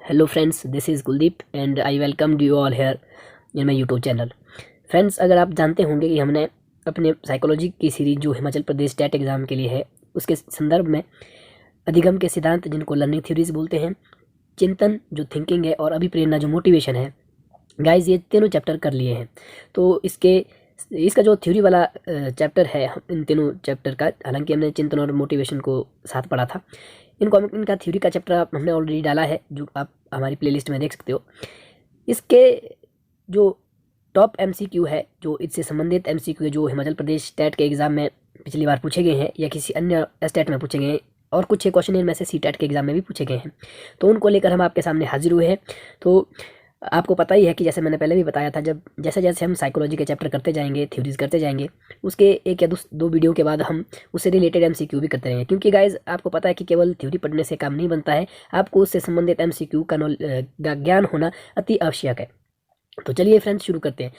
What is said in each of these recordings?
Hello friends, this is Kuldeep and I welcome you all here in my YouTube channel. Friends, अगर आप जानते होंगे कि हमने अपने साइकोलॉजी की सीरीज जो हिमाचल प्रदेश टेट एग्ज़ाम के लिए है, उसके संदर्भ में अधिगम के सिद्धांत जिनको लर्निंग थ्योरीज बोलते हैं, चिंतन जो थिंकिंग है और अभिप्रेरणा जो मोटिवेशन है, गाइज ये तीनों चैप्टर कर लिए हैं। तो इसका जो थ्योरी वाला चैप्टर है, इन तीनों चैप्टर का, हालांकि हमने चिंतन और मोटिवेशन को साथ पढ़ा था, इनका थ्योरी का चैप्टर हमने ऑलरेडी डाला है, जो आप हमारी प्लेलिस्ट में देख सकते हो। इसके जो टॉप एमसीक्यू है, जो इससे संबंधित एमसीक्यू है, जो हिमाचल प्रदेश टेट के एग्ज़ाम में पिछली बार पूछे गए हैं या किसी अन्य स्टेट में पूछे गए हैं, और कुछ क्वेश्चन इनमें से सी टेट के एग्ज़ाम में भी पूछे गए हैं, तो उनको लेकर हम आपके सामने हाजिर हुए हैं। तो आपको पता ही है कि जैसे मैंने पहले भी बताया था, जब जैसे जैसे हम साइकोलॉजी के चैप्टर करते जाएंगे, थ्योरीज करते जाएंगे, उसके एक या दो वीडियो के बाद हम उससे रिलेटेड एमसीक्यू भी करते रहेंगे। क्योंकि गाइज आपको पता है कि केवल थ्योरी पढ़ने से काम नहीं बनता है, आपको उससे संबंधित एमसीक्यू का ज्ञान होना अति आवश्यक है। तो चलिए फ्रेंड्स, शुरू करते हैं।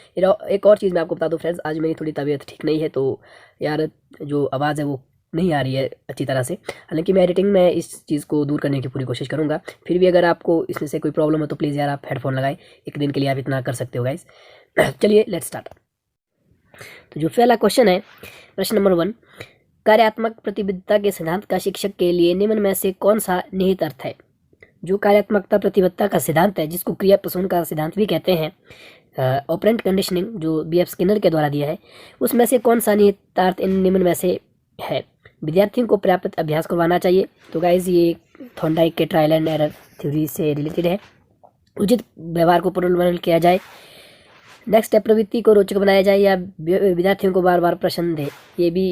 एक और चीज़ मैं आपको बता दूं फ्रेंड्स, आज मेरी थोड़ी तबीयत ठीक नहीं है, तो यार जो आवाज़ है वो नहीं आ रही है अच्छी तरह से। हालांकि मैं एडिटिंग में इस चीज़ को दूर करने की पूरी कोशिश करूंगा। फिर भी अगर आपको इसमें से कोई प्रॉब्लम है तो प्लीज़ यार आप हेडफोन लगाएं, एक दिन के लिए आप इतना कर सकते हो गाइस। चलिए लेट्स स्टार्ट। तो जो पहला क्वेश्चन है, प्रश्न नंबर 1, कार्यात्मक प्रतिबद्धता के सिद्धांत का शिक्षक के लिए निम्न में से कौन सा निहित अर्थ है? जो कार्यात्मकता प्रतिबद्धता का सिद्धांत है, जिसको क्रिया प्रसून का सिद्धांत भी कहते हैं, ऑपरेंट कंडीशनिंग जो BF स्किनर के द्वारा दिया है, उसमें से कौन सा निहितार्थ इन निम्न में से है? विद्यार्थियों को पर्याप्त अभ्यास करवाना चाहिए। तो गाइज ये थॉर्नडाइक के ट्रायल एंड एरर थ्योरी से रिलेटेड है। उचित व्यवहार को पुनर्वर्णन किया जाए। नेक्स्ट है, प्रवृत्ति को रोचक बनाया जाए या विद्यार्थियों को बार बार प्रश्न दे। ये भी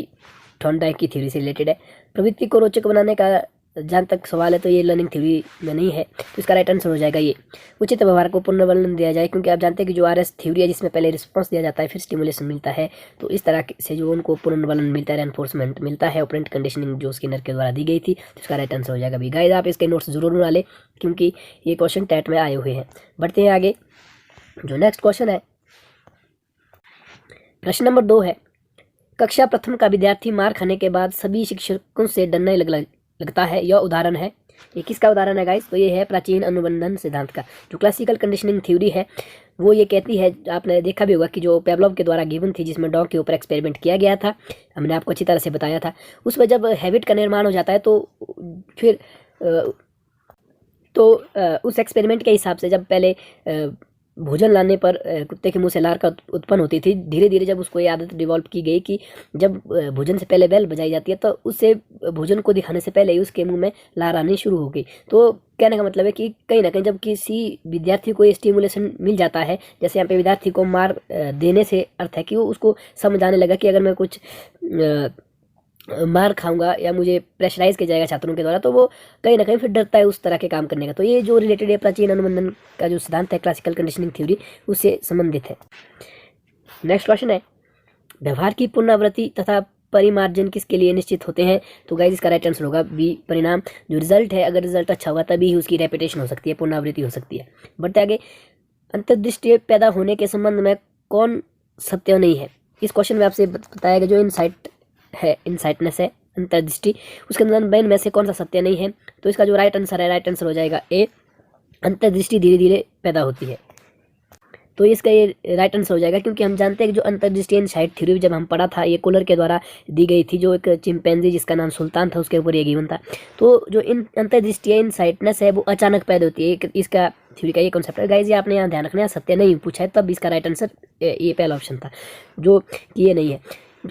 थॉर्नडाइक की थ्योरी से रिलेटेड है। प्रवृत्ति को रोचक बनाने का जहाँ तक सवाल है तो ये लर्निंग थ्योरी में नहीं है, तो इसका राइट आंसर हो जाएगा ये। उचित व्यवहार को पुनर्वर्णन दिया जाए, क्योंकि आप जानते हैं कि जो RS थ्योरी है, जिसमें पहले रिस्पॉन्स दिया जाता है फिर स्टिमुलेशन मिलता है, तो इस तरह से जो उनको पुनर्वर्णन मिलता है, एनफोर्समेंट मिलता है, ऑपरेंट कंडीशनिंग जो स्किनर के द्वारा दी गई थी, तो इसका राइट आंसर हो जाएगा भी। गाइस आप इसके नोट्स जरूर बना लें, क्योंकि ये क्वेश्चन टेट में आए हुए हैं। बढ़ते हैं आगे। जो नेक्स्ट क्वेश्चन है, प्रश्न नंबर 2 है, कक्षा प्रथम का विद्यार्थी मार खाने के बाद सभी शिक्षकों से डरने लगता है, यह उदाहरण है। ये किसका उदाहरण है गाइस? तो ये है प्राचीन अनुबंधन सिद्धांत का। जो क्लासिकल कंडीशनिंग थ्योरी है, वो ये कहती है, आपने देखा भी होगा कि जो पेवलोव के द्वारा गिवन थी, जिसमें डॉग के ऊपर एक्सपेरिमेंट किया गया था, हमने आपको अच्छी तरह से बताया था। उसमें जब हैबिट का निर्माण हो जाता है तो फिर उस एक्सपेरिमेंट के हिसाब से जब पहले भोजन लाने पर कुत्ते के मुंह से लार का उत्पन्न होती थी, धीरे धीरे जब उसको ये आदत डिवॉल्व की गई कि जब भोजन से पहले बेल बजाई जाती है, तो उससे भोजन को दिखाने से पहले ही उसके मुंह में लार आनी शुरू हो गई। तो कहने का मतलब है कि कहीं ना कहीं जब किसी विद्यार्थी को ये स्टिमुलेशन मिल जाता है, जैसे यहाँ पे विद्यार्थी को मार देने से अर्थ है कि वो उसको समझ आने लगा कि अगर मैं कुछ मार खाऊंगा या मुझे प्रेशराइज किया जाएगा छात्रों के द्वारा, तो वो कहीं ना कहीं फिर डरता है उस तरह के काम करने का। तो ये जो रिलेटेड है प्राचीन अनुबंधन का जो सिद्धांत है, क्लासिकल कंडीशनिंग थ्योरी, उससे संबंधित है। नेक्स्ट क्वेश्चन है, व्यवहार की पुनरावृत्ति तथा परिमार्जन किसके लिए निश्चित होते हैं? तो गाइस इसका राइट आंसर होगा बी, परिणाम। जो रिजल्ट है, अगर रिजल्ट अच्छा होगा तभी ही उसकी रेपिटेशन हो सकती है, पुनरावृत्ति हो सकती है। बढ़ते आगे, अंतर्दृष्टि पैदा होने के संबंध में कौन सत्य नहीं है? इस क्वेश्चन में आपसे बताया गया जो इनसाइटनेस है, अंतर्दृष्टि, उसके अंदर में से कौन सा सत्य नहीं है? तो इसका जो राइट आंसर हो जाएगा ए, अंतर्दृष्टि धीरे धीरे पैदा होती है। तो इसका ये राइट आंसर हो जाएगा, क्योंकि हम जानते हैं कि जो अंतर्दृष्टि इनसाइट थ्योरी जब हम पढ़ा था, ये कोलर के द्वारा दी गई थी, जो एक चिंपैंजी जिसका नाम सुल्तान था, उसके ऊपर ये गिवन था। तो जो इन अंतर्दृष्टि है, इनसाइटनेस है, वो अचानक पैदा होती है। इसका थ्योरी का ये कॉन्सेप्ट है गाइस, ये आपने यहाँ ध्यान रखना है, सत्य नहीं पूछा है, तब इसका राइट आंसर ये पहला ऑप्शन था, जो कि ये नहीं है।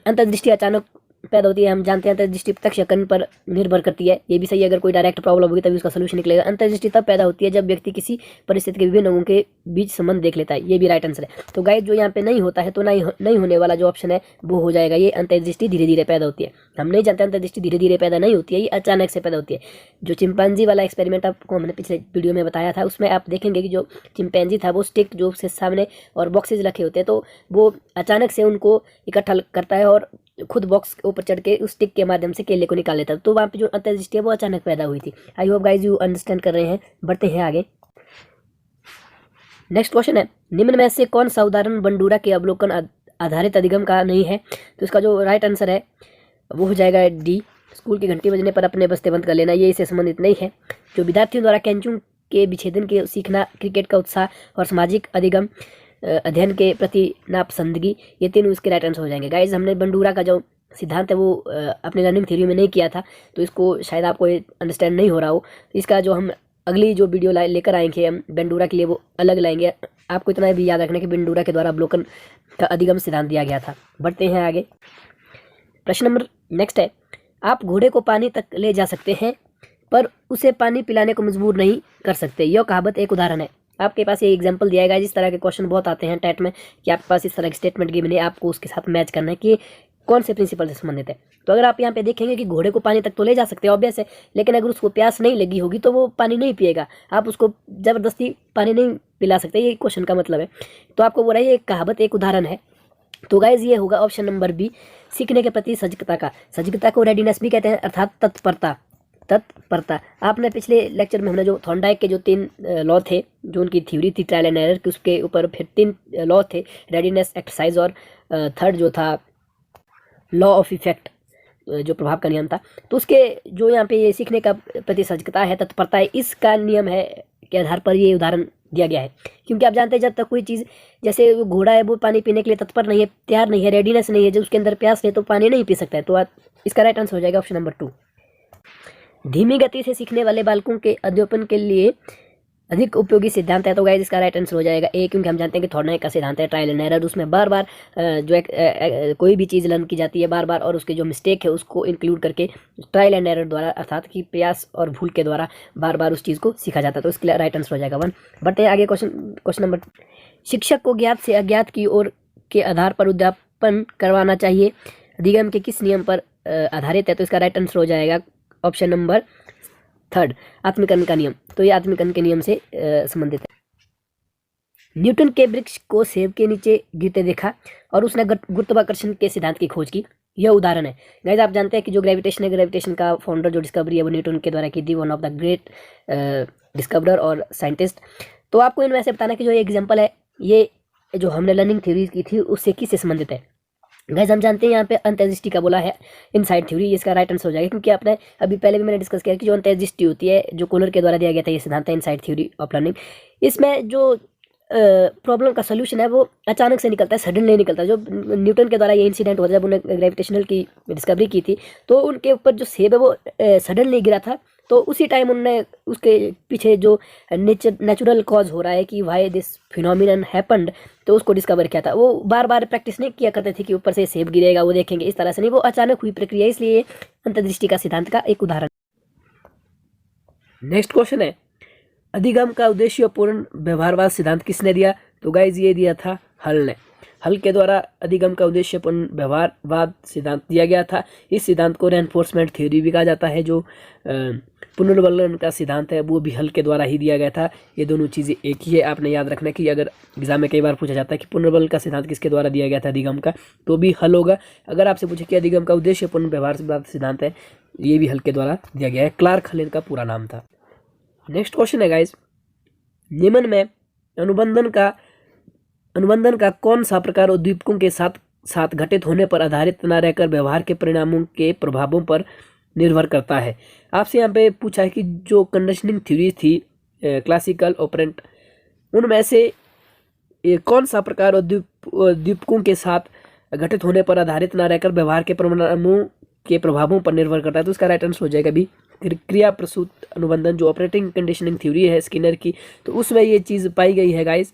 अंतर्दृष्टि अचानक पैदा होती है, हम जानते हैं अंतर्दृष्टि प्रत्यक्ष या कर्ण पर निर्भर करती है, ये भी सही है। अगर कोई डायरेक्ट प्रॉब्लम होगी तभी उसका सोल्यूशन निकलेगा। अंतर्दृष्टि तब पैदा होती है जब व्यक्ति किसी परिस्थिति के विभिन्न अंगों के बीच संबंध देख लेता है, ये भी राइट आंसर है। तो गाइस जो यहाँ पे नहीं होता है, तो नहीं होने वाला जो ऑप्शन है वो हो जाएगा ये, अंतर्दृष्टि धीरे धीरे पैदा होती है। हम नहीं जानते अंतर्दृष्टि धीरे धीरे पैदा नहीं होती है, ये अचानक से पैदा होती है। जो चिंपैंजी वाला एक्सपेरिमेंट आपको हमने पिछले वीडियो में बताया था, उसमें आप देखेंगे कि जो चिंपैंजी था, वो स्टिक जो उसके सामने और बॉक्सेज रखे होते हैं, तो वो अचानक से उनको इकट्ठा करता है और खुद बॉक्स के ऊपर चढ़ के उस स्टिक के माध्यम से केले को निकाल लेता है। तो वहाँ पे जो अंतर्दृष्टि है वो अचानक पैदा हुई थी। I hope guys you understand कर रहे हैं। बढ़ते हैं आगे। नेक्स्ट क्वेश्चन है, निम्न में से कौन सा उदाहरण बंडूरा के अवलोकन आधारित अधिगम का नहीं है? तो इसका जो राइट आंसर है वो हो जाएगा डी, स्कूल की घंटी बजने पर अपने बस्ते बंद कर लेना। ये इससे संबंधित नहीं है। जो विद्यार्थियों द्वारा कैंचू के विच्छेदन के सीखना, क्रिकेट का उत्साह और सामाजिक अधिगम अध्ययन के प्रति नापसंदगी, ये तीनों इसके राइट आंसर हो जाएंगे। गाइज हमने बंडूरा का जो सिद्धांत है वो अपने लर्निंग थ्योरी में नहीं किया था, तो इसको शायद आपको अंडरस्टैंड नहीं हो रहा हो। इसका जो हम अगली जो वीडियो लेकर आएंगे हम बंडूरा के लिए, वो अलग लाएंगे। आपको इतना भी याद रखना कि बंडूरा के द्वारा अवलोकन का अधिगम सिद्धांत दिया गया था। बढ़ते हैं आगे। प्रश्न नंबर नेक्स्ट है, आप घोड़े को पानी तक ले जा सकते हैं पर उसे पानी पिलाने को मजबूर नहीं कर सकते। यह कहावत एक उदाहरण है। आपके पास ये एग्जाम्पल दिया गया है। जिस तरह के क्वेश्चन बहुत आते हैं टेट में कि आपके पास इस तरह की स्टेटमेंट गिवन है, आपको उसके साथ मैच करना है कि कौन से प्रिंसिपल से संबंधित है। तो अगर आप यहाँ पे देखेंगे कि घोड़े को पानी तक तो ले जा सकते हैं, ऑब्वियस है, लेकिन अगर उसको प्यास नहीं लगी होगी तो वो पानी नहीं पिएगा। आप उसको ज़बरदस्ती पानी नहीं पिला सकते, ये क्वेश्चन का मतलब है। तो आपको बोला ये एक कहावत एक उदाहरण है। तो गाइज ये होगा ऑप्शन नंबर बी, सीखने के प्रति सजगता का। सजगता को रेडीनेस भी कहते हैं, अर्थात तत्परता। तत्परता आपने पिछले लेक्चर में हमने जो थॉर्नडाइक के जो 3 लॉ थे, जो उनकी थ्योरी थी ट्रायल एंड एरर की, उसके ऊपर फिर 3 लॉ थे, रेडीनेस, एक्सरसाइज और थर्ड जो था लॉ ऑफ इफेक्ट, जो प्रभाव का नियम था। तो उसके जो यहाँ पे ये सीखने का प्रति सजगता है, तत्परता है, इसका नियम है के आधार पर ये उदाहरण दिया गया है। क्योंकि आप जानते हैं जब तक कोई चीज़, जैसे घोड़ा है वो पानी पीने के लिए तत्पर नहीं है, तैयार नहीं है, रेडीनेस नहीं है, जब उसके अंदर प्यास है तो पानी नहीं पी सकता है। तो इसका राइट आंसर हो जाएगा ऑप्शन नंबर 2। धीमी गति से सीखने वाले बालकों के अध्यापन के लिए अधिक उपयोगी सिद्धांत है। तो गाइस इसका राइट आंसर हो जाएगा ए, क्योंकि हम जानते हैं कि थॉर्नडाइक का सिद्धांत है ट्रायल एंड एरर, उसमें बार बार जो कोई भी चीज़ लर्न की जाती है बार बार, और उसके जो मिस्टेक है उसको इंक्लूड करके ट्रायल एंड एरर द्वारा, अर्थात कि प्रयास और भूल के द्वारा बार बार उस चीज़ को सीखा जाता है। तो इसके लिए राइट आंसर हो जाएगा 1। बढ़ते हैं आगे। क्वेश्चन नंबर, शिक्षक को ज्ञात से अज्ञात की ओर के आधार पर उद्यापन करवाना चाहिए, अधिगम के किस नियम पर आधारित है। तो इसका राइट आंसर हो जाएगा ऑप्शन नंबर 3, आत्मीकरण का नियम। तो ये आत्मीकरण के नियम से संबंधित है। न्यूटन के वृक्ष को सेब के नीचे गिरते देखा और उसने गुरुत्वाकर्षण के सिद्धांत की खोज की, यह उदाहरण है। गाइस आप जानते हैं कि जो ग्रेविटेशन का फाउंडर जो डिस्कवरी है वो न्यूटन के द्वारा की थी, one of the great discoverer और साइंटिस्ट। तो आपको इनमें से बताना कि जो एग्जाम्पल है ये जो हमने लर्निंग थ्योरी की थी उससे किससे संबंधित है। गाइस हम जानते हैं यहाँ पे अंतर्दृष्टि का बोला है इनसाइड थ्योरी, इसका राइट आंसर हो जाएगा, क्योंकि आपने अभी पहले भी मैंने डिस्कस किया कि जो अंतर्दृष्टि होती है जो कोलर के द्वारा दिया गया था, ये सिद्धांत है इनसाइड थ्योरी ऑफ लर्निंग। इसमें जो प्रॉब्लम का सोल्यूशन है वो अचानक से निकलता है, सडन नहीं निकलता। जो न्यूटन के द्वारा ये इंसिडेंट हुआ जब उन्होंने ग्रेविटेशनल की डिस्कवरी की थी, तो उनके ऊपर जो सेब है वो सडन नहीं गिरा था, तो उसी टाइम उन्होंने उसके पीछे जो नेचुरल कॉज हो रहा है कि वाई दिस फिनोमिनन हैपेंड, तो उसको डिस्कवर किया था। वो बार बार प्रैक्टिस नहीं किया करते थे कि ऊपर से सेब गिरेगा वो देखेंगे, इस तरह से नहीं, वो अचानक हुई प्रक्रिया, इसलिए अंतर्दृष्टि का सिद्धांत का एक उदाहरण। नेक्स्ट क्वेश्चन है, अधिगम का उद्देश्यपूर्ण व्यवहारवाद सिद्धांत किसने दिया। तो गाइज ये दिया था हल ने। हल के द्वारा अधिगम का उद्देश्यपूर्ण व्यवहारवाद सिद्धांत दिया गया था। इस सिद्धांत को रेनफोर्समेंट थ्योरी भी कहा जाता है। जो पुनर्वलन का सिद्धांत है वो भी हल के द्वारा ही दिया गया था। ये दोनों चीज़ें एक ही है। आपने याद रखना कि अगर एग्जाम में कई बार पूछा जाता है कि पुनर्वलन का सिद्धांत किसके द्वारा दिया गया था अधिगम का, तो भी हल होगा। अगर आपसे पूछे कि अधिगम का उद्देश्यपूर्ण व्यवहारवाद सिद्धांत है, ये भी हल के द्वारा दिया गया है। क्लार्क हल इनका पूरा नाम था। नेक्स्ट क्वेश्चन है गाइस, निम्न में अनुबंधन का कौन सा प्रकार उद्दीपकों के साथ घटित होने पर आधारित न रहकर व्यवहार के परिणामों के प्रभावों पर निर्भर करता है। आपसे यहाँ पे पूछा है कि जो कंडीशनिंग थ्योरी थी क्लासिकल ऑपरेंट, उनमें से कौन सा प्रकार उद्दीपकों के साथ घटित होने पर आधारित न रहकर व्यवहार के परिणामों के प्रभावों पर निर्भर करता है। तो इसका राइट आंसर हो जाएगा भी क्रिया प्रसूत अनुबंधन, जो ऑपरेटिंग कंडीशनिंग थ्योरी है स्किनर की, तो उसमें ये चीज़ पाई गई है गाइस।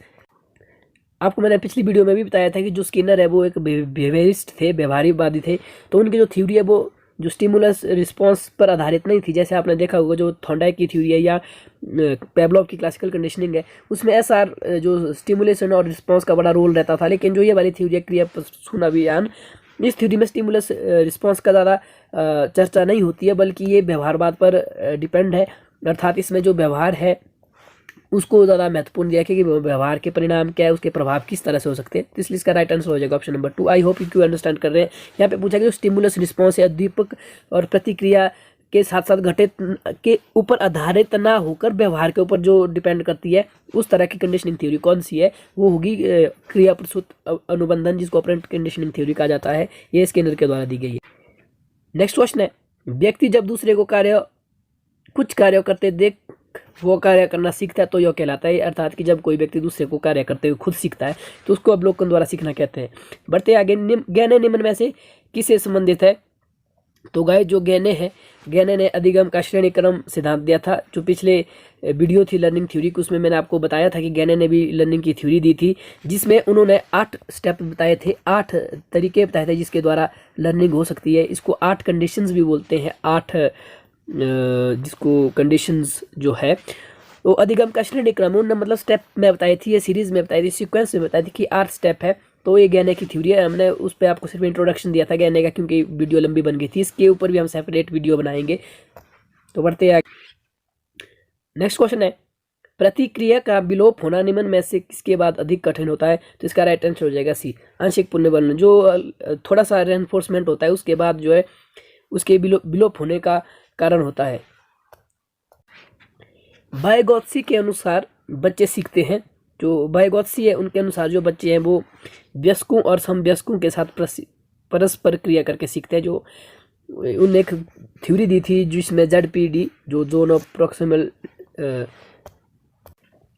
आपको मैंने पिछली वीडियो में भी बताया था कि जो स्किनर है वो एक बिहेवियरिस्ट थे, व्यवहारवादी थे। तो उनकी जो थ्योरी है वो जो स्टिमुलस रिस्पांस पर आधारित नहीं थी। जैसे आपने देखा होगा जो थॉर्नडाइक की थ्योरी है या पेवलोव की क्लासिकल कंडीशनिंग है, उसमें ऐसा जो स्टिमुलेशन और रिस्पांस का बड़ा रोल रहता था। लेकिन जो ये वाली थ्योरी है क्रिया प्रसूत अभियान, इस थ्योरी में स्टिमुलस रिस्पांस का ज़्यादा चर्चा नहीं होती है, बल्कि ये व्यवहारवाद पर डिपेंड है। अर्थात इसमें जो व्यवहार है उसको ज़्यादा महत्वपूर्ण दिया कि व्यवहार के परिणाम क्या है, उसके प्रभाव किस तरह से हो सकते हैं। तो इसलिए इसका राइट आंसर हो जाएगा option number 2। I hope you understand कर रहे हैं। यहाँ पे पूछा गया जो स्टिमुलस रिस्पांस है उद्दीपक और प्रतिक्रिया के साथ साथ घटित के ऊपर आधारित ना होकर व्यवहार के ऊपर जो डिपेंड करती है, उस तरह की कंडीशनिंग थ्योरी कौन सी है, वो होगी क्रिया प्रसूत अनुबंधन, जिसको ऑपरेंट कंडीशनिंग थ्योरी कहा जाता है। ये स्किनर के द्वारा दी गई है। नेक्स्ट क्वेश्चन है, व्यक्ति जब दूसरे को कुछ कार्य करते देख वो कार्य करना सीखता है तो यह कहलाता है, अर्थात कि जब कोई व्यक्ति दूसरे को कार्य करते हुए खुद सीखता है तो उसको अवलोकन द्वारा सीखना कहते हैं। बढ़ते आगे, गहने निम्न में से किससे संबंधित है? तो गाइस जो गहने हैं, गहने ने अधिगम का श्रेणी क्रम सिद्धांत दिया था। जो पिछले वीडियो थी लर्निंग थ्योरी की, उसमें मैंने आपको बताया था कि गहने ने भी लर्निंग की थ्योरी दी थी, जिसमें उन्होंने 8 स्टेप बताए थे, 8 तरीके बताए थे जिसके द्वारा लर्निंग हो सकती है। इसको 8 कंडीशंस भी बोलते हैं, 8 जिसको कंडीशंस जो है वो अधिगम का श्रेणी क्रम, उन्होंने मतलब स्टेप में बताई थी, ये सीरीज में बताई थी, सीक्वेंस में बताई थी कि 8 स्टेप है। तो ये गहने की थ्योरी है। हमने उस पर आपको सिर्फ इंट्रोडक्शन दिया था गहने का, क्योंकि वीडियो लंबी बन गई थी। इसके ऊपर भी हम सेपरेट वीडियो बनाएंगे। तो बढ़ते हैं, नेक्स्ट क्वेश्चन है, प्रतिक्रिया का विलोप होना निम्न में से किसके बाद अधिक कठिन होता है? तो इसका राइट आंसर हो जाएगा सी, आंशिक पुनर्वलन। जो थोड़ा सा रेनफोर्समेंट होता है उसके बाद जो है उसके विलोप होने का कारण होता है। वाइगोत्स्की के अनुसार बच्चे सीखते हैं, जो वाइगोत्स्की है उनके अनुसार जो बच्चे हैं वो वयस्कों और समवयस्कों के साथ परस्पर क्रिया करके सीखते हैं। जो उन्होंने एक थ्योरी दी थी जिसमें ZPD, जो जोन ऑफ प्रॉक्सिमल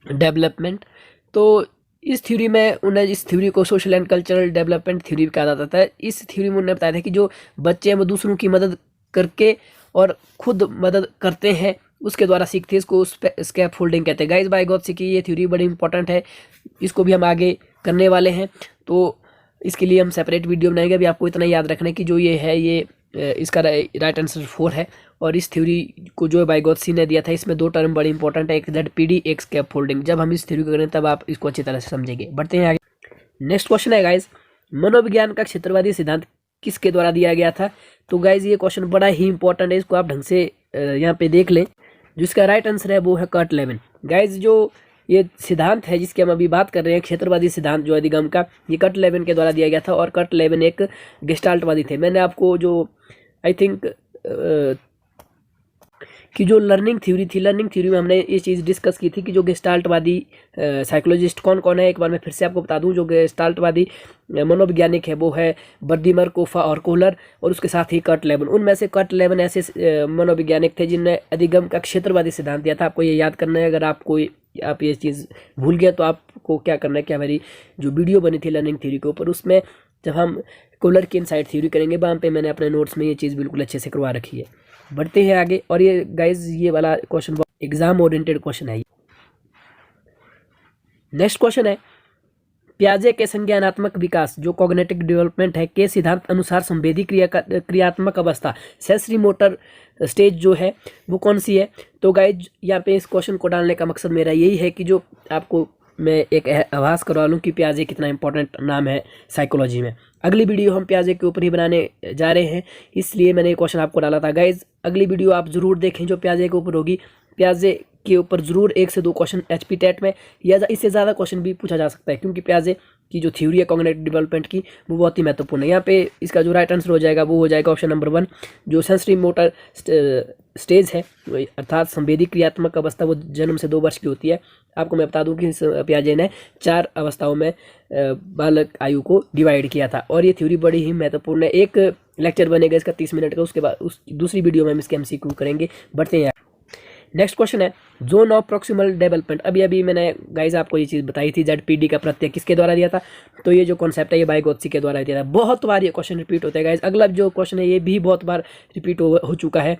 डेवलपमेंट, तो इस थ्योरी में उन्हें, इस थ्योरी को social and cultural development theory कहा जाता है। इस थ्योरी में उन्होंने बताया था कि जो बच्चे हैं वो दूसरों की मदद करके और खुद मदद करते हैं उसके द्वारा सीखते हैं। इसको स्कैप फोल्डिंग कहते हैं। गाइस वाइगोत्स्की की ये थ्योरी बड़ी इंपॉर्टेंट है, इसको भी हम आगे करने वाले हैं, तो इसके लिए हम सेपरेट वीडियो बनाएंगे। अभी आपको इतना याद रखना है कि जो ये है ये इसका राइट आंसर 4 है। और इस थ्योरी को जो वाइगोत्स्की ने दिया था इसमें 2 टर्म बड़ी इंपॉर्टेंट है, एक ZPD, एक स्कैप फोल्डिंग। जब हम इस थ्योरी को करें तब आप इसको अच्छी तरह से समझेंगे। बढ़ते हैं आगे, नेक्स्ट क्वेश्चन है गाइज, मनोविज्ञान का क्षेत्रवादी सिद्धांत किसके द्वारा दिया गया था? तो गाइज ये क्वेश्चन बड़ा ही इंपॉर्टेंट है, इसको आप ढंग से यहाँ पे देख लें। जिसका राइट आंसर है वो है कर्ट लेविन। गाइज जो ये सिद्धांत है जिसकी हम अभी बात कर रहे हैं, क्षेत्रवादी सिद्धांत जो अधिगम का, ये कर्ट लेविन के द्वारा दिया गया था। और कर्ट लेविन एक गेस्टाल्टवादी थे। मैंने आपको जो आई थिंक कि जो लर्निंग थ्योरी थी, लर्निंग थ्योरी में हमने ये चीज़ डिस्कस की थी कि जो गेस्टाल्टवादी साइकोलॉजिस्ट कौन कौन है। एक बार मैं फिर से आपको बता दूं, जो गेस्टाल्टवादी मनोवैज्ञानिक है वो है बर्दीमर, कोफा और कोहलर, और उसके साथ ही कर्ट लेविन। उनमें से कर्ट लेविन ऐसे मनोवैज्ञानिक थे जिनने अधिगम का क्षेत्रवादी सिद्धांत दिया था। आपको ये याद करना है। अगर आप ये चीज़ भूल गया तो आपको क्या करना है कि हमारी जो वीडियो बनी थी लर्निंग थ्योरी के ऊपर, उसमें जब हम कोहलर की इनसाइड थ्योरी करेंगे वहाँ पे मैंने अपने नोट्स में ये चीज़ बिल्कुल अच्छे से करवा रखी है। बढ़ते हैं आगे, और ये गाइज ये वाला क्वेश्चन एग्जाम ओरिएंटेड क्वेश्चन है। नेक्स्ट क्वेश्चन है, पियाजे के संज्ञानात्मक विकास जो कॉग्निटिव डेवलपमेंट है के सिद्धांत अनुसार संवेदी क्रियात्मक अवस्था सेंसरी मोटर स्टेज जो है वो कौन सी है? तो गाइज यहाँ पे इस क्वेश्चन को डालने का मकसद मेरा यही है कि जो आपको मैं एक आभास करवा लूँ कि पियाजे कितना इंपॉर्टेंट नाम है साइकोलॉजी में। अगली वीडियो हम पियाजे के ऊपर ही बनाने जा रहे हैं, इसलिए मैंने ये क्वेश्चन आपको डाला था। गाइज अगली वीडियो आप ज़रूर देखें जो पियाजे के ऊपर होगी। पियाजे के ऊपर ज़रूर 1 से 2 क्वेश्चन HP टेट में या इससे ज़्यादा क्वेश्चन भी पूछा जा सकता है, क्योंकि पियाजे की जो थ्योरी है कॉग्निटिव डेवलपमेंट की वो बहुत ही महत्वपूर्ण है। यहाँ पे इसका जो राइट आंसर हो जाएगा वो हो जाएगा ऑप्शन नंबर 1, जो सेंसरी मोटर स्टेज है, अर्थात संवेदी क्रियात्मक अवस्था, वो जन्म से 2 वर्ष की होती है। आपको मैं बता दूं कि पियाजे ने 4 अवस्थाओं में बालक आयु को डिवाइड किया था, और ये थ्योरी बड़ी ही महत्वपूर्ण है। एक लेक्चर बनेगा इसका 30 मिनट का, उसके बाद उस दूसरी वीडियो में हम इसके MCQ करेंगे। बढ़ते हैं, नेक्स्ट क्वेश्चन है, जोन ऑफ प्रॉक्सिमल डेवलपमेंट। अभी मैंने गाइज आपको ये चीज़ बताई थी, ZPD का प्रत्यय किसके द्वारा दिया था? तो ये जो कॉन्सेप्ट है ये वाइगोत्स्की के द्वारा दिया था। बहुत बार ये क्वेश्चन रिपीट होता है गाइज। अगला जो क्वेश्चन है ये भी बहुत बार रिपीट हो चुका है,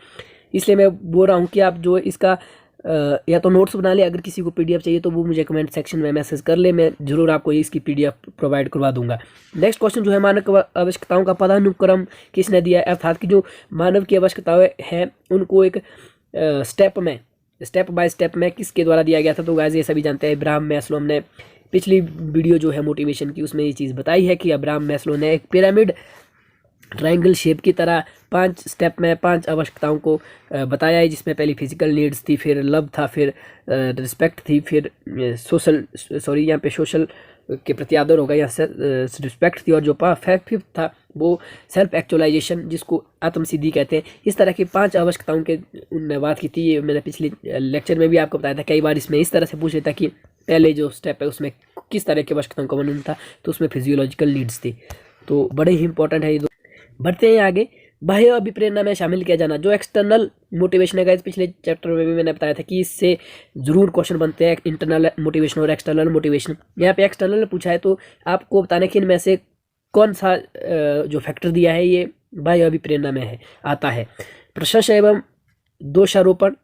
इसलिए मैं बोल रहा हूँ कि आप जो इसका या तो नोट्स बना ले, अगर किसी को PDF चाहिए तो वो मुझे कमेंट सेक्शन में मैसेज कर ले, मैं जरूर आपको इसकी PDF प्रोवाइड करवा दूंगा। नेक्स्ट क्वेश्चन जो है, मानव आवश्यकताओं का पदानुक्रम किसने दिया है? अर्थात कि जो मानव की आवश्यकताएं हैं उनको एक स्टेप बाय स्टेप में किसके द्वारा दिया गया था? तो गाइस ये सभी जानते हैं, अब्राहम मैस्लो। हमने पिछली वीडियो जो है मोटिवेशन की उसमें ये चीज़ बताई है कि अब्राहम मैस्लो ने एक पिरामिड ट्रायंगल शेप की तरह 5 स्टेप में 5 आवश्यकताओं को बताया है, जिसमें पहली फिजिकल नीड्स थी, फिर लव था, फिर रिस्पेक्ट थी, फिर यहाँ पे सोशल के प्रति आदर होगा या रिस्पेक्ट थी, और जो 5th था वो सेल्फ एक्चुअलाइजेशन, जिसको आत्मसिद्धि कहते हैं। इस तरह की 5 आवश्यकताओं के उन्होंने बात की थी। ये मैंने पिछले लेक्चर में भी आपको बताया था। कई बार इसमें इस तरह से पूछ लेता कि पहले जो स्टेप है उसमें किस तरह की आवश्यकताओं का वर्णन था, तो उसमें फिजियोलॉजिकल नीड्स थी। तो बड़े ही इंपॉर्टेंट है ये। बढ़ते हैं आगे, बाह्य अभिप्रेरणा में शामिल किया जाना। जो एक्सटर्नल मोटिवेशन है गाइस, पिछले चैप्टर में भी मैंने बताया था कि इससे ज़रूर क्वेश्चन बनते हैं, इंटरनल मोटिवेशन और एक्सटर्नल मोटिवेशन। यहाँ पे एक्सटर्नल पूछा है तो आपको बताना कि इनमें से कौन सा जो फैक्टर दिया है ये बाह्य अभिप्रेरणा में है आता है। प्रशंसा एवं दोषारोपण,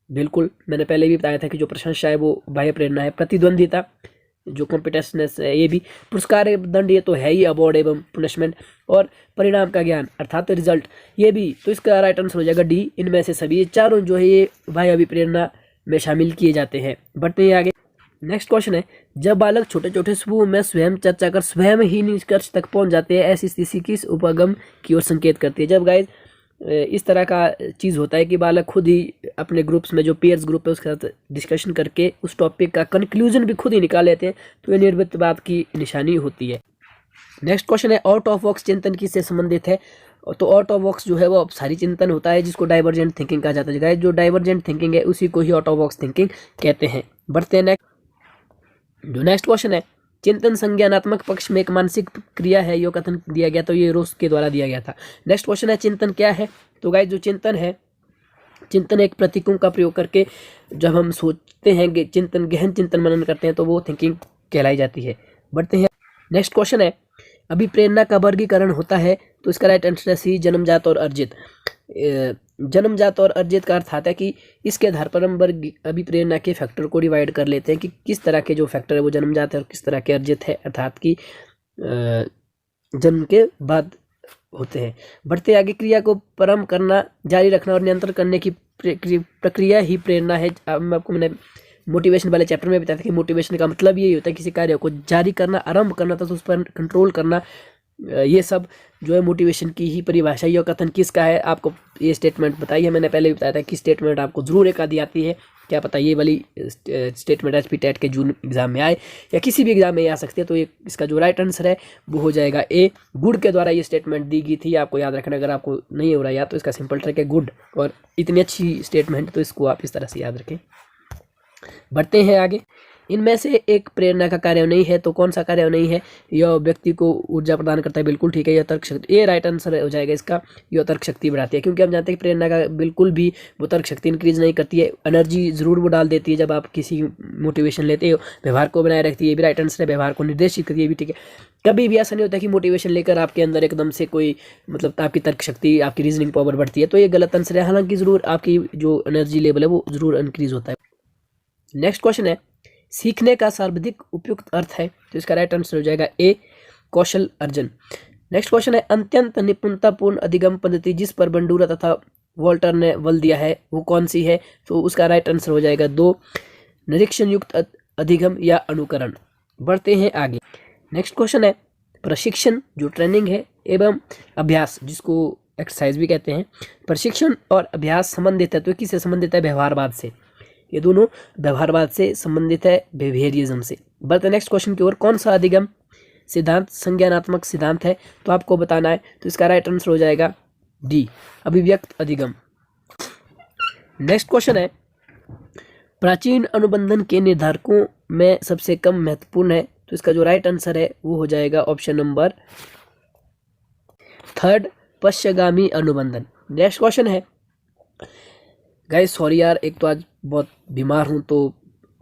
बिल्कुल मैंने पहले भी बताया था कि जो प्रशंसा है वो बाह्य प्रेरणा है। प्रतिद्वंदिता, जो कॉम्पिटेशनेस है ये भी। पुरस्कार एवं दंड, ये तो है ही, अवार्ड एवं पनिशमेंट। और परिणाम का ज्ञान अर्थात रिजल्ट, ये भी। तो इसका राइट आंसर हो जाएगा डी, इनमें से सभी। ये चारों जो है ये बाह्य अभिप्रेरणा में शामिल किए जाते हैं। बढ़ते हैं आगे। नेक्स्ट क्वेश्चन है, जब बालक छोटे छोटे समूह में स्वयं चर्चा कर स्वयं ही निष्कर्ष तक पहुंच जाते हैं, ऐसी स्थिति किस उपगम की ओर संकेत करती है? जब गाइस इस तरह का चीज़ होता है कि बालक खुद ही अपने ग्रुप्स में, जो पेयर्स ग्रुप है उसके साथ डिस्कशन करके उस टॉपिक का कंक्लूजन भी खुद ही निकाल लेते हैं, तो ये निर्विवाद की निशानी होती है। नेक्स्ट क्वेश्चन है, आउट ऑफ बॉक्स चिंतन किससे संबंधित है? तो आउट ऑफ बॉक्स जो है वो सारी चिंतन होता है, जिसको डाइवर्जेंट थिंकिंग कहा जाता है। गाइस जो डाइवर्जेंट थिंकिंग है उसी को ही आउट ऑफ बॉक्स थिंकिंग कहते हैं। बढ़ते हैं नेक्स्ट क्वेश्चन है, चिंतन संज्ञानात्मक पक्ष में एक मानसिक क्रिया है, यो कथन दिया गया, तो ये रोस के द्वारा दिया गया था। नेक्स्ट क्वेश्चन है, चिंतन क्या है? तो गाइस जो चिंतन है, चिंतन एक प्रतीकों का प्रयोग करके जब हम सोचते हैं, चिंतन गहन चिंतन मनन करते हैं, तो वो थिंकिंग कहलाई जाती है। बढ़ते हैं। नेक्स्ट क्वेश्चन है, अभिप्रेरणा का वर्गीकरण होता है, तो इसका राइट आंसर है सी, जन्मजात और अर्जित। जन्मजात और अर्जित का अर्थ आता है कि इसके आधार पर हम वर्ग अभिप्रेरणा के फैक्टर को डिवाइड कर लेते हैं कि किस तरह के जो फैक्टर है वो जन्मजात है और किस तरह के अर्जित है, अर्थात कि जन्म के बाद होते हैं। बढ़ते आगे, क्रिया को परम करना, जारी रखना और नियंत्रण करने की प्रक्रिया ही प्रेरणा है। आपको मैंने मोटिवेशन वाले चैप्टर में बताया था कि मोटिवेशन का मतलब यही होता है किसी कार्य को जारी करना, आरंभ करना, तो उस पर कंट्रोल करना। ये सब जो है मोटिवेशन की ही परिभाषा। यह कथन किसका है? आपको ये स्टेटमेंट बताइए, मैंने पहले भी बताया था कि स्टेटमेंट आपको जरूर एक आधी आती है, क्या पता ये वाली स्टेटमेंट एचपी टेट के जून एग्जाम में आए या किसी भी एग्जाम में आ सकती है। तो ये इसका जो राइट आंसर है वो हो जाएगा ए, गुड के द्वारा ये स्टेटमेंट दी गई थी। आपको याद रखना, अगर आपको नहीं हो रहा याद तो इसका सिंपल ट्रिक है गुड, और इतनी अच्छी स्टेटमेंट तो इसको आप इस तरह से याद रखें। बढ़ते हैं आगे। इनमें से एक प्रेरणा का कार्य नहीं है, तो कौन सा कार्य नहीं है? यह व्यक्ति को ऊर्जा प्रदान करता है, बिल्कुल ठीक है, यह तर्क शक्ति, ये राइट आंसर हो जाएगा इसका। यह तर्क शक्ति बढ़ाती है, क्योंकि हम जानते हैं कि प्रेरणा का बिल्कुल भी वो तर्क शक्ति इंक्रीज नहीं करती है, एनर्जी जरूर वो डाल देती है जब आप किसी मोटिवेशन लेते हो। व्यवहार को बनाए रखती है, ये भी राइट आंसर है। व्यवहार को निर्देशित करती है, ये भी ठीक है। कभी भी ऐसा नहीं होता कि मोटिवेशन लेकर आपके अंदर एकदम से कोई मतलब आपकी तर्क शक्ति, आपकी रीजनिंग पावर बढ़ती है, तो ये गलत आंसर है। हालांकि जरूर आपकी जो एनर्जी लेवल है वो जरूर इंक्रीज होता है। नेक्स्ट क्वेश्चन है, सीखने का सर्वाधिक उपयुक्त अर्थ है, तो इसका राइट आंसर हो जाएगा ए, कौशल अर्जन। नेक्स्ट क्वेश्चन है, अत्यंत निपुणतापूर्ण अधिगम पद्धति जिस पर बंडूरा तथा वॉल्टर ने बल दिया है वो कौन सी है? तो उसका राइट आंसर हो जाएगा दो, निरीक्षण युक्त अधिगम या अनुकरण। बढ़ते हैं आगे। नेक्स्ट क्वेश्चन है, प्रशिक्षण जो ट्रेनिंग है एवं अभ्यास जिसको एक्सरसाइज भी कहते हैं, प्रशिक्षण और अभ्यास संबंधित है, तो किससे संबंधित है? व्यवहारवाद से। ये दोनों व्यवहारवाद से संबंधित है, बिहेवियरिज्म से। बढ़ते नेक्स्ट क्वेश्चन की ओर। कौन सा अधिगम सिद्धांत संज्ञानात्मक सिद्धांत है? तो आपको बताना है, तो इसका राइट आंसर हो जाएगा डी, अभिव्यक्त अधिगम। नेक्स्ट क्वेश्चन है, प्राचीन अनुबंधन के निर्धारकों में सबसे कम महत्वपूर्ण है, तो इसका जो राइट आंसर है वो हो जाएगा ऑप्शन नंबर थर्ड, पश्चिगामी अनुबंधन। नेक्स्ट क्वेश्चन है, गाइस सॉरी यार, एक तो आज बहुत बीमार हूँ, तो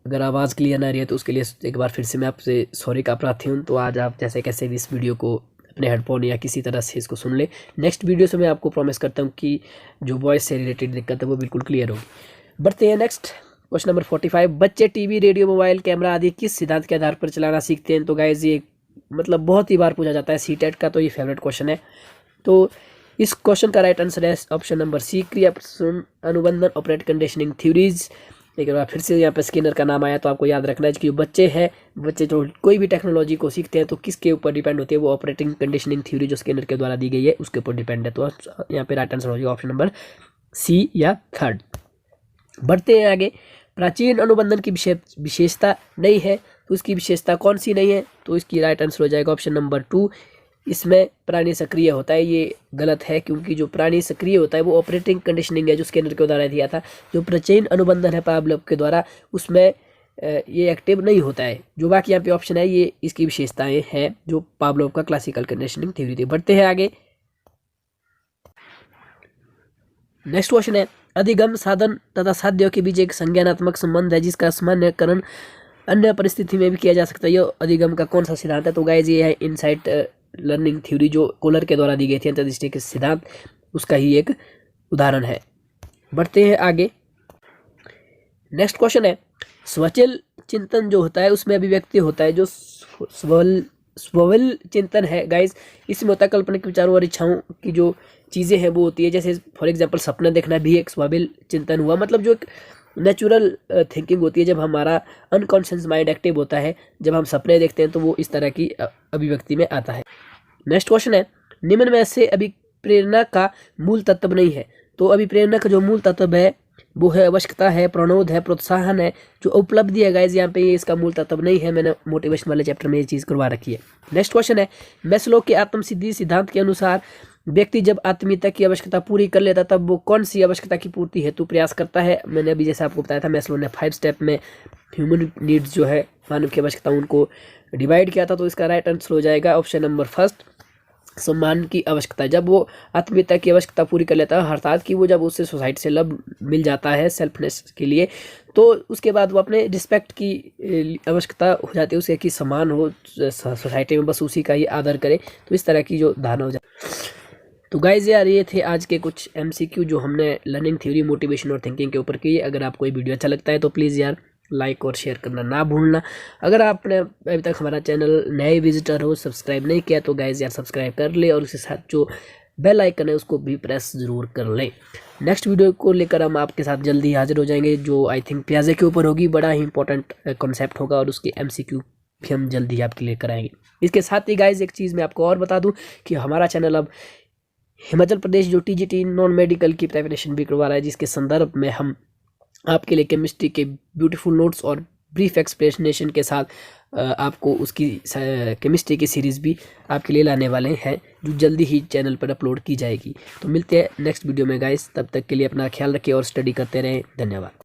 अगर आवाज़ क्लियर ना रही है तो उसके लिए एक बार फिर से मैं आपसे सॉरी का प्रार्थी हूँ। तो आज आप जैसे कैसे भी इस वीडियो को अपने हेडफोन या किसी तरह से इसको सुन ले। नेक्स्ट वीडियो से मैं आपको प्रॉमिस करता हूँ कि जो वॉइस से रिलेटेड दिक्कत है वो बिल्कुल क्लियर होगी। बढ़ते हैं नेक्स्ट क्वेश्चन नंबर 45। बच्चे टीवी, रेडियो, मोबाइल, कैमरा आदि किस सिद्धांत के आधार पर चलाना सीखते हैं? तो गाइस ये मतलब बहुत ही बार पूछा जाता है, सीटेट का तो ये फेवरेट क्वेश्चन है। तो इस क्वेश्चन का राइट आंसर है ऑप्शन नंबर सी, क्रिया अनुबंधन ऑपरेट कंडीशनिंग थ्योरीज। एक बार फिर से यहाँ पे स्किनर का नाम आया तो आपको याद रखना है कि बच्चे जो कोई भी टेक्नोलॉजी को सीखते हैं तो किसके ऊपर डिपेंड होती है? वो ऑपरेटिंग कंडीशनिंग थ्योरी जो स्किनर के द्वारा दी गई है उसके ऊपर डिपेंड है। तो यहाँ पे राइट आंसर हो जाएगा ऑप्शन नंबर सी या थर्ड। बढ़ते हैं आगे। प्राचीन अनुबंधन की विशेषता नहीं है, तो इसकी विशेषता कौन सी नहीं है? तो इसकी राइट आंसर हो जाएगा ऑप्शन नंबर 2, इसमें प्राणी सक्रिय होता है। ये गलत है, क्योंकि जो प्राणी सक्रिय होता है वो ऑपरेटिंग कंडीशनिंग है जो स्किनर के द्वारा दिया था। जो प्राचीन अनुबंधन है पावलोव के द्वारा, उसमें ये एक्टिव नहीं होता है। जो बाकी यहाँ पे ऑप्शन है ये इसकी विशेषताएं हैं जो पावलोव का क्लासिकल कंडीशनिंग थ्योरी थी। बढ़ते हैं आगे। नेक्स्ट क्वेश्चन है, अधिगम साधन तथा साध्य के बीच एक संज्ञानात्मक संबंध है जिसका सामान्यकरण अन्य परिस्थिति में भी किया जा सकता है। ये अधिगम का कौन सा सिद्धांत है? तो गाइज ये है इनसाइट लर्निंग थ्योरी जो कोलर के द्वारा दी गई थी, अंतर्दृष्टि के सिद्धांत, उसका ही एक उदाहरण है। बढ़ते हैं आगे। नेक्स्ट क्वेश्चन है, स्वचल चिंतन जो होता है उसमें अभिव्यक्ति होता है जो स्वबल चिंतन है गाइज, इसमें होता है कल्पनिक विचारों और इच्छाओं की जो चीज़ें हैं वो होती है। जैसे फॉर एग्जांपल सपना देखना भी एक स्वबल चिंतन हुआ, मतलब जो एक नेचुरल थिंकिंग होती है। जब हमारा अनकॉन्शियस माइंड एक्टिव होता है, जब हम सपने देखते हैं तो वो इस तरह की अभिव्यक्ति में आता है। नेक्स्ट क्वेश्चन है, निम्न में से अभिप्रेरणा का मूल तत्व नहीं है। तो अभिप्रेरणा का जो मूल तत्व है वो है आवश्यकता है, प्रणोद है, प्रोत्साहन है, जो उपलब्धि है गाइज यहाँ पे ये इसका मूल तत्व नहीं है। मैंने मोटिवेशन वाले चैप्टर में ये चीज़ करवा रखी है। नेक्स्ट क्वेश्चन है, मैस्लो के आत्मसिद्धि सिद्धांत के अनुसार व्यक्ति जब आत्मीयता की आवश्यकता पूरी कर लेता तब वो कौन सी आवश्यकता की पूर्ति हेतु प्रयास करता है? मैंने अभी जैसे आपको बताया था, मैस्लो ने 5 स्टेप में ह्यूमन नीड्स जो है मानव की आवश्यकता उनको डिवाइड किया था। तो इसका राइट आंसर हो जाएगा ऑप्शन नंबर फर्स्ट, सम्मान की आवश्यकता। जब वो आत्मीयता की आवश्यकता पूरी कर लेता है, अर्थात कि वो जब उससे सोसाइटी से लव मिल जाता है सेल्फनेस के लिए, तो उसके बाद वो अपने रिस्पेक्ट की आवश्यकता हो जाती है उसे, कि समान हो सोसाइटी में, बस उसी का ही आदर करे। तो इस तरह की जो धारणा हो जाती। तो गाइज यार ये थे आज के कुछ MCQ जो हमने लर्निंग थ्योरी, मोटिवेशन और थिंकिंग के ऊपर किए। अगर आपको ये वीडियो अच्छा लगता है तो प्लीज़ यार लाइक और शेयर करना ना भूलना। अगर आपने अभी तक हमारा चैनल नए विजिटर हो, सब्सक्राइब नहीं किया तो गाइज यार सब्सक्राइब कर ले, और उसके साथ जो बेल आइकन है उसको भी प्रेस ज़रूर कर ले। नेक्स्ट वीडियो को लेकर हम आपके साथ जल्दी हाजिर हो जाएंगे, जो आई थिंक प्याजे के ऊपर होगी। बड़ा ही इंपॉर्टेंट कॉन्सेप्ट होगा और उसके MCQ भी हम जल्दी आपके लिए कराएंगे। इसके साथ ही गाइज एक चीज़ मैं आपको और बता दूँ कि हमारा चैनल अब हिमाचल प्रदेश जो TGT नॉन मेडिकल की प्रिपरेशन भी करवा रहा है, जिसके संदर्भ में हम आपके लिए केमिस्ट्री के ब्यूटीफुल नोट्स और ब्रीफ एक्सप्लेनेशन के साथ आपको उसकी केमिस्ट्री की सीरीज़ भी आपके लिए लाने वाले हैं, जो जल्दी ही चैनल पर अपलोड की जाएगी। तो मिलते हैं नेक्स्ट वीडियो में गाइस, तब तक के लिए अपना ख्याल रखिए और स्टडी करते रहें। धन्यवाद।